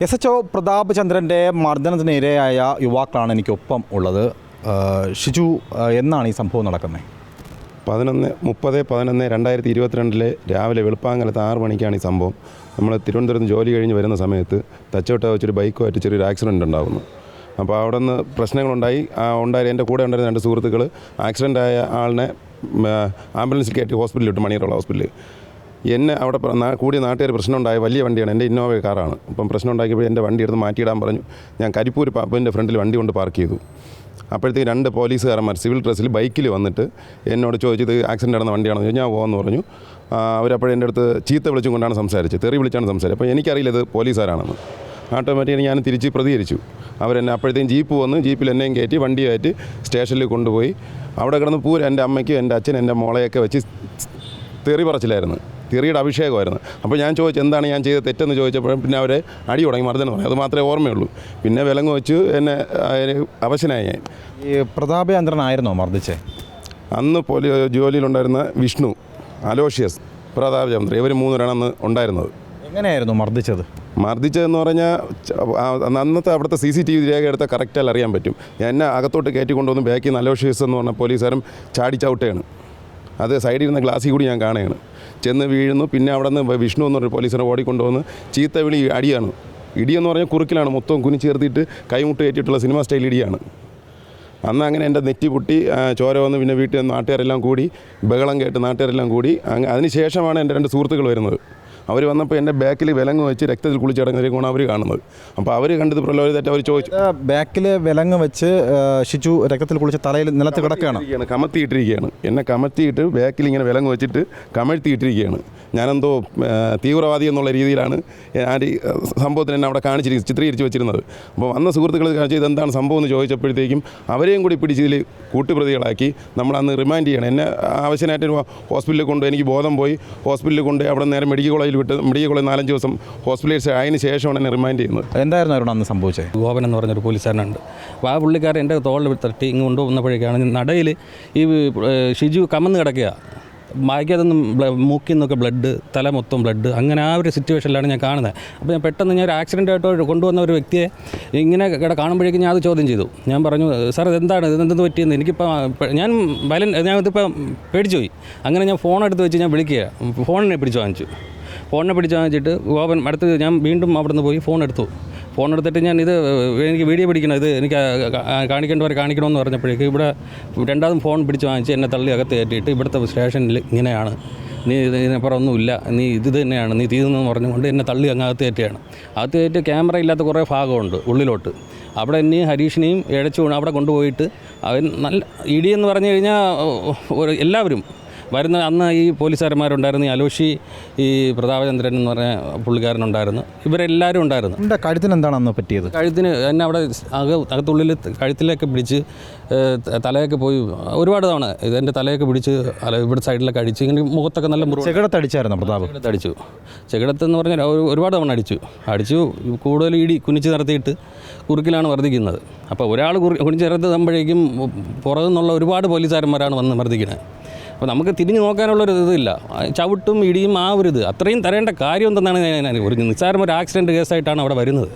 SHO Pratap ചന്ദ്രൻ്റെ മർദ്ദനത്തിനിരയായ യുവാക്കളാണ് എനിക്കൊപ്പം ഉള്ളത്. ഷിജു, എന്നാണ് ഈ സംഭവം നടക്കുന്നത്? 11/11/2022 രാവിലെ വെളുപ്പാങ്കലത്ത് 6 മണിക്കാണ് ഈ സംഭവം. നമ്മൾ തിരുവനന്തപുരത്ത് ജോലി കഴിഞ്ഞ് വരുന്ന സമയത്ത് തച്ചോട്ട വെച്ചൊരു ബൈക്കുമായിട്ട് ചെറിയൊരു ആക്സിഡൻറ്റ് ഉണ്ടാകുന്നു. അപ്പോൾ അവിടെ നിന്ന് പ്രശ്നങ്ങളുണ്ടായി. എൻ്റെ കൂടെ ഉണ്ടായിരുന്ന 2 സുഹൃത്തുക്കൾ ആക്സിഡൻ്റായ ആളിനെ ആംബുലൻസിൽ കയറ്റി ഹോസ്പിറ്റലിൽ വിട്ടു, മണിയറ ഹോസ്പിറ്റലിൽ. എന്നെ അവിടെ കൂടിയ നാട്ടുകാർ പ്രശ്നമുണ്ടായ വലിയ വണ്ടിയാണ്, എൻ്റെ ഇന്നോവ കാറാണ്. അപ്പം പ്രശ്നം ഉണ്ടാക്കിയപ്പോൾ എൻ്റെ വണ്ടി എടുത്ത് മാറ്റിയിടാൻ പറഞ്ഞു. ഞാൻ കരിപ്പൂർ പബ്ബിൻ്റെ ഫ്രണ്ടിൽ വണ്ടി കൊണ്ട് പാർക്ക് ചെയ്തു. അപ്പോഴത്തേക്ക് 2 പോലീസുകാരന്മാർ സിവിൽ ഡ്രസ്സിൽ ബൈക്കിൽ വന്നിട്ട് എന്നോട് ചോദിച്ചത് ആക്സിഡൻ്റ് നടന്ന വണ്ടിയാണെന്ന് ചോദിച്ചു. ഞാൻ പോകുമെന്ന് പറഞ്ഞു. അവരപ്പോഴും എൻ്റെ അടുത്ത് ചീത്ത വിളിച്ചും കൊണ്ടാണ് സംസാരിച്ചത്, തെറി വിളിച്ചാണ് സംസാരിച്ചത്. അപ്പോൾ എനിക്കറിയില്ല ഇത് പോലീസുകാരാണെന്ന്. ഓട്ടോമാറ്റിക്കലി ഞാൻ തിരിച്ച് പ്രതികരിച്ചു. അവരെന്നെ അപ്പോഴത്തേക്കും ജീപ്പ് വന്ന് ജീപ്പിൽ എന്നെയും കയറ്റി വണ്ടിയായിട്ട് സ്റ്റേഷനിൽ കൊണ്ടുപോയി. അവിടെ കിടന്ന് എൻ്റെ അമ്മയ്ക്കും എൻ്റെ അച്ഛൻ എൻ്റെ മോളെയൊക്കെ വെച്ച് തെറി പറച്ചിലായിരുന്നു, തെറിയുടെ അഭിഷേകമായിരുന്നു. അപ്പോൾ ഞാൻ ചോദിച്ചു എന്താണ് ഞാൻ ചെയ്ത് തെറ്റെന്ന് ചോദിച്ചപ്പോഴും പിന്നെ അവരെ അടി തുടങ്ങി, മർദ്ദനം തുടങ്ങി. അത് മാത്രമേ ഓർമ്മയുള്ളൂ. പിന്നെ വിലങ്ങ് വെച്ച് എന്നെ അവശനായി ഞാൻ. ഈ പ്രതാപ് ചന്ദ്രനായിരുന്നോ മർദ്ദിച്ചേ? അന്ന് ജോലിയിലുണ്ടായിരുന്ന വിഷ്ണു, അലോഷ്യസ്, പ്രതാപ് ചന്ദ്രൻ, ഇവർ 3 പേരാണ് അന്ന് ഉണ്ടായിരുന്നത്. എങ്ങനെയായിരുന്നു മർദ്ദിച്ചത്? മർദ്ദിച്ചതെന്ന് പറഞ്ഞാൽ അന്നത്തെ അവിടുത്തെ CCTV രേഖ എടുത്താൽ കറക്റ്റായി അറിയാൻ പറ്റും. എന്നെ അകത്തോട്ട് കയറ്റി കൊണ്ടുവന്ന് ബാക്കിൽ നിന്ന് അലോഷ്യസ് എന്ന് പറഞ്ഞ പോലീസുകാരും ചാടിച്ചവിട്ടുകയാണ്. അത് സൈഡിൽ ഇരുന്ന ഗ്ലാസ്സിൽ കൂടി ഞാൻ കാണുകയാണ്. ചെന്ന് വീഴുന്നു. പിന്നെ അവിടെ നിന്ന് വിഷ്ണു എന്ന് പറഞ്ഞൊരു പോലീസിനെ ഓടിക്കൊണ്ടുവന്ന് ചീത്ത വിളി അടിയാണ്. ഇടിയെന്ന് പറഞ്ഞാൽ കുറുക്കിലാണ്, മൊത്തം കുനിച്ച് ചേർത്തിട്ട് കൈമുട്ട് കയറ്റിയിട്ടുള്ള സിനിമ സ്റ്റൈൽ ഇടിയാണ്. അന്ന് അങ്ങനെ എൻ്റെ നെറ്റി പൊട്ടി ചോര വന്ന് പിന്നെ വീട്ടിൽ നാട്ടുകാരെല്ലാം കൂടി ബഹളം കേട്ട് നാട്ടുകാരെല്ലാം കൂടി അതിന് ശേഷമാണ് എൻ്റെ 2 സുഹൃത്തുക്കൾ വരുന്നത്. അവർ വന്നപ്പോൾ എൻ്റെ ബാക്കിൽ വിലങ്ങ് വെച്ച് രക്തത്തിൽ കുളിച്ചടങ്ങിയതാണ് അവർ കാണുന്നത്. അപ്പോൾ അവർ കണ്ടത് പ്രലോഭിതമായിട്ട് അവർ ചോദിച്ചു. ബാക്കിൽ വിലങ്ങ് വെച്ച് ഷിജു രക്തത്തിൽ കുളിച്ച് തലയിൽ നിലത്ത് കിടക്കുകയാണ്, കമത്തിയിട്ടിരിക്കുകയാണ്. എന്നെ കമത്തിയിട്ട് ബാക്കിൽ ഇങ്ങനെ വിലങ്ങ് വെച്ചിട്ട് കമഴ്ത്തിയിട്ടിരിക്കുകയാണ്. ഞാനെന്തോ തീവ്രവാദി എന്നുള്ള രീതിയിലാണ് ആ സംഭവത്തിന് എന്നെ അവിടെ ചിത്രീകരിച്ച് വെച്ചിരുന്നത്. അപ്പോൾ വന്ന സുഹൃത്തുക്കൾ കാണിച്ച് ഇതെന്താണ് സംഭവം എന്ന് ചോദിച്ചപ്പോഴത്തേക്കും അവരെയും കൂടി പിടിച്ച് ഇതിൽ കൂട്ടുപ്രതികളാക്കി നമ്മളന്ന് റിമാൻഡ് ചെയ്യണം. എന്നെ ആവശ്യമായിട്ട് ഹോസ്പിറ്റലിൽ കൊണ്ടുപോയി, എനിക്ക് ബോധം പോയി. ഹോസ്പിറ്റലിൽ കൊണ്ടുപോയി അവിടെ നേരെ മെഡിക്കൽ കോളേജിൽ വിട്ട്, മെഡിക്കൽ കോളേജ് 4-5 ദിവസം ഹോസ്പിറ്റലൈസ് ആയതിനു ശേഷമാണ് എന്നെ റിമാൻഡ് ചെയ്യുന്നത്. എന്തായിരുന്നു അവരോട് അന്ന് സംഭവിച്ചത്? ഗോപൻ എന്ന് പറഞ്ഞൊരു പോലീസുകാരനുണ്ട്. അപ്പോൾ ആ പുള്ളിക്കാരൻ എൻ്റെ തോളിൽ തട്ടി ഇങ്ങ് കൊണ്ടുവന്നപ്പോഴേക്കാണ് നടയിൽ ഈ ഷിജു കമന്ന് കിടക്കുക. ബാക്കിയതൊന്നും മൂക്കിൽ നിന്നൊക്കെ ബ്ലഡ്, തല മൊത്തം ബ്ലഡ്. അങ്ങനെ ആ ഒരു സിറ്റുവേഷനിലാണ് ഞാൻ കാണുന്നത്. അപ്പോൾ ഞാൻ പെട്ടെന്ന് ഞാൻ ഒരു ആക്സിഡൻ്റായിട്ട് കൊണ്ടുവന്ന ഒരു വ്യക്തിയെ ഇങ്ങനെ കാണുമ്പോഴേക്കും ഞാൻ അത് ചോദ്യം ചെയ്തു. ഞാൻ പറഞ്ഞു, സാർ ഇതെന്ത് പറ്റിയെന്ന്. ഞാനിതിപ്പോൾ പേടിച്ചു പോയി. അങ്ങനെ ഞാൻ ഫോൺ എടുത്ത് വെച്ച് ഞാൻ വിളിക്കുക. ഫോണിനെ പിടിച്ച് വാങ്ങിച്ചിട്ട് ഗോപൻ അടുത്ത് ഞാൻ വീണ്ടും അവിടെ നിന്ന് പോയി ഫോൺ എടുത്തിട്ട് ഞാൻ എനിക്ക് വീഡിയോ പിടിക്കണം, ഇത് എനിക്ക് കാണിക്കേണ്ടവരെ കാണിക്കണമെന്ന് പറഞ്ഞപ്പോഴേക്ക് ഇവിടെ 2ാമതും ഫോൺ പിടിച്ച് വാങ്ങിച്ച് എന്നെ തള്ളി അകത്ത് കയറ്റിയിട്ട് ഇവിടുത്തെ സ്റ്റേഷനിൽ ഇങ്ങനെയാണ്, നീ ഇതിനപ്പുറം ഒന്നുമില്ല, നീ ഇത് തന്നെയാണ്, നീ തീർന്നെന്ന് പറഞ്ഞുകൊണ്ട് എന്നെ തള്ളി അകത്ത് കയറ്റിയാണ്. അകത്ത് കയറ്റി ക്യാമറ ഇല്ലാത്ത കുറേ ഭാഗമുണ്ട് ഉള്ളിലോട്ട്. അവിടെ എന്നെയും ഹരീഷിനെയും ഇഴച്ചു അവിടെ കൊണ്ടുപോയിട്ട് അവൻ നല്ല ഇടിയെന്ന് പറഞ്ഞു കഴിഞ്ഞാൽ എല്ലാവരും വരുന്ന അന്ന് ഈ പോലീസുകാരന്മാരുണ്ടായിരുന്നു. ഈ അലോഷി, ഈ പ്രതാപചന്ദ്രൻ എന്ന് പറഞ്ഞ പുള്ളിക്കാരനുണ്ടായിരുന്നു. ഇവരെല്ലാവരും ഉണ്ടായിരുന്നു. എൻ്റെ കഴുത്തിന് എന്താണ് അന്ന് പറ്റിയത്? കഴുത്തിന് എന്നെ അവിടെ അകത്തുള്ളിൽ കഴുത്തിലേക്ക് പിടിച്ച് തലയൊക്കെ പോയി ഒരുപാട് തവണ ഇതെൻ്റെ തലയൊക്കെ പിടിച്ച് ഇവിടെ സൈഡിലൊക്കെ അടിച്ച്. ഇങ്ങനെ മുഖത്തൊക്കെ നല്ല ചെകിടത്തടിച്ചായിരുന്നു പ്രതാപ്? ചെകിടത്തടിച്ചു. ചെകിടത്തെന്ന് പറഞ്ഞാൽ ഒരുപാട് തവണ അടിച്ചു. കൂടുതൽ ഇടി കുനിച്ച് നിർത്തിയിട്ട് കുറുക്കിലാണ് വർദ്ധിക്കുന്നത്. അപ്പോൾ ഒരാൾ കുനിച്ച് നിർത്തുമ്പോഴേക്കും പുറകുനിന്നുള്ള ഒരുപാട് പോലീസുകാരന്മാരാണ് വന്ന് മർദ്ദിക്കുന്നത്. അപ്പോൾ നമുക്ക് തിരിഞ്ഞു നോക്കാനുള്ളൊരു ഇതില്ല. ചവിട്ടും ഇടിയും ആ ഒരു ഇത് അത്രയും തരേണ്ട കാര്യം എന്തെന്നാണ് ഞാൻ ഒരു നിസ്സാരം ഒരു ആക്സിഡൻറ്റ് കേസായിട്ടാണ് അവിടെ വരുന്നത്.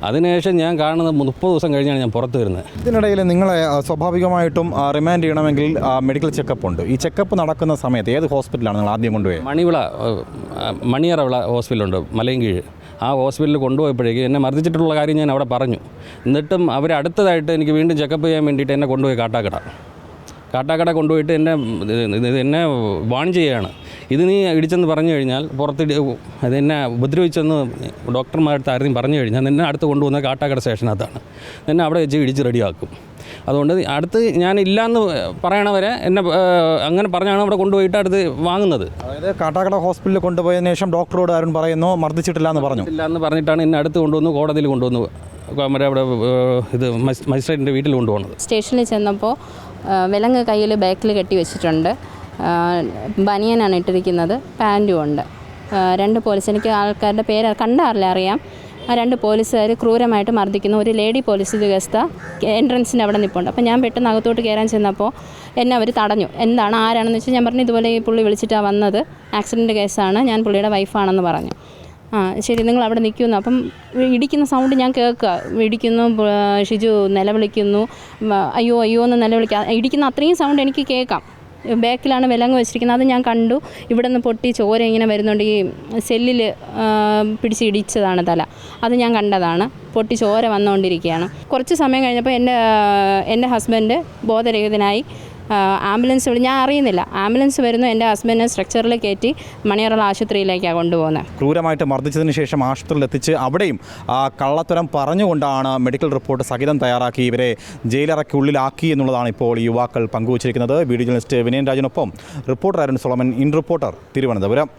അതിനുശേഷം ഞാൻ കാണുന്നത് 30 ദിവസം കഴിഞ്ഞാണ് ഞാൻ പുറത്ത് വരുന്നത്. ഇതിനിടയിൽ നിങ്ങളെ സ്വാഭാവികമായിട്ടും റിമാൻഡ് ചെയ്യണമെങ്കിൽ മെഡിക്കൽ ചെക്കപ്പ് ഉണ്ട്. ഈ ചെക്കപ്പ് നടക്കുന്ന സമയത്ത് ഏത് ഹോസ്പിറ്റലാണ് നിങ്ങൾ ആദ്യം കൊണ്ടുപോയത്? മണിയറ ഹോസ്പിറ്റലുണ്ട് മലയൻകീഴ്. ആ ഹോസ്പിറ്റലിൽ കൊണ്ടുപോയപ്പോഴേക്കും എന്നെ മർദ്ദിച്ചിട്ടുള്ള കാര്യം ഞാൻ അവിടെ പറഞ്ഞു. എന്നിട്ടും അവർ അടുത്തതായിട്ട് എനിക്ക് വീണ്ടും ചെക്കപ്പ് ചെയ്യാൻ വേണ്ടിയിട്ട് എന്നെ കൊണ്ടുപോയി കാട്ടാക്കട കൊണ്ടുപോയിട്ട് എന്നെ വാൺ ചെയ്യുകയാണ്. ഇത് നീ ഇടിച്ചെന്ന് പറഞ്ഞു കഴിഞ്ഞാൽ അതെന്നെ ഉപദ്രവിച്ചെന്ന് ഡോക്ടർമാരുടെ ആരെയും പറഞ്ഞു കഴിഞ്ഞാൽ നിന്നെ അടുത്ത് കൊണ്ടുവന്ന കാട്ടാക്കട സ്റ്റേഷനകത്താണ്. എന്നെ അവിടെ വെച്ച് ഇടിച്ച് റെഡിയാക്കും. അതുകൊണ്ട് അടുത്ത് ഞാൻ ഇല്ലയെന്ന് പറയണവരെ എന്നെ അങ്ങനെ പറഞ്ഞാണ് അവിടെ കൊണ്ടുപോയിട്ട് അടുത്ത് വാങ്ങുന്നത്. അതായത് കാട്ടാക്കട ഹോസ്പിറ്റലിൽ കൊണ്ടുപോയതിനു ശേഷം ഡോക്ടറോട് ആരും പറയുന്നു മർദ്ദിച്ചിട്ടില്ല എന്ന് പറഞ്ഞിട്ടാണ് എന്നെ അടുത്ത് കൊണ്ടുവന്ന് കോടതിയിൽ കൊണ്ടുവന്നു. അവിടെ ഇത് മജിസ്ട്രേറ്റിൻ്റെ വീട്ടിൽ കൊണ്ടുപോകുന്നത്. സ്റ്റേഷനിൽ ചെന്നപ്പോൾ വിലങ്ങ് കയ്യിൽ ബാക്കിൽ കെട്ടി വെച്ചിട്ടുണ്ട്. ബനിയനാണ് ഇട്ടിരിക്കുന്നത്, പാൻറ്റും ഉണ്ട്. 2 പോലീസ്, എനിക്ക് ആൾക്കാരുടെ പേര് കണ്ടാറില്ല, അറിയാം. ആ 2 പോലീസുകാർ ക്രൂരമായിട്ട് മർദ്ദിക്കുന്നു. ഒരു ലേഡി പോലീസ് ഉദ്യോഗസ്ഥ എൻട്രൻസിൻ്റെ അവിടെ നിൽപ്പുണ്ട്. അപ്പോൾ ഞാൻ പെട്ടെന്ന് അകത്തോട്ട് കയറാൻ ചെന്നപ്പോൾ എന്നെ അവർ തടഞ്ഞു. ആരാണെന്ന് വെച്ചാൽ ഞാൻ പറഞ്ഞു ഇതുപോലെ ഈ പുള്ളി വിളിച്ചിട്ടാണ് വന്നത്, ആക്സിഡൻറ്റ് കേസാണ്, ഞാൻ പുള്ളിയുടെ വൈഫാണെന്ന് പറഞ്ഞു. ശരി നിങ്ങൾ അവിടെ നിൽക്കുന്നു. അപ്പം ഇടിക്കുന്ന സൗണ്ട് ഞാൻ കേൾക്കുക, ഇടിക്കുന്നു, ഷിജു നിലവിളിക്കുന്നു, അയ്യോ അയ്യോ എന്ന് നിലവിളിക്കുക, ഇടിക്കുന്ന അത്രയും സൗണ്ട് എനിക്ക് കേൾക്കാം. ബാക്കിലാണ് വിലങ്ങ് വെച്ചിരിക്കുന്നത്, അത് ഞാൻ കണ്ടു. ഇവിടെ നിന്ന് പൊട്ടി ചോര ഇങ്ങനെ വരുന്നുണ്ട്, ഈ സെല്ലിൽ പിടിച്ചിടിച്ചതാണ് തല, അത് ഞാൻ കണ്ടതാണ്. പൊട്ടി ചോര വന്നുകൊണ്ടിരിക്കുകയാണ്. കുറച്ച് സമയം കഴിഞ്ഞപ്പോൾ എൻ്റെ ഹസ്ബൻഡ് ബോധരഹിതനായി. ആംബുലൻസ് ഞാൻ അറിയുന്നില്ല, ആംബുലൻസ് വരുന്നു, എൻ്റെ ഹസ്ബൻഡിനെ സ്ട്രക്ചറിൽ കയറ്റി മണിയറ ആശുപത്രിയിലേക്കാണ് കൊണ്ടുപോകുന്നത്. ക്രൂരമായിട്ട് മർദ്ദിച്ചതിന് ശേഷം ആശുപത്രിയിൽ എത്തിച്ച് അവിടെയും കള്ളത്തരം പറഞ്ഞുകൊണ്ടാണ് മെഡിക്കൽ റിപ്പോർട്ട് സഹിതം തയ്യാറാക്കി ഇവരെ ജയിലറയ്ക്കുള്ളിലാക്കി എന്നുള്ളതാണ് ഇപ്പോൾ യുവാക്കൾ പങ്കുവച്ചിരിക്കുന്നത്. വീഡിയോ ജേർണലിസ്റ്റ് വിനയൻ രാജനൊപ്പം reporter Arun Solomon, in reporter, Thiruvananthapuram.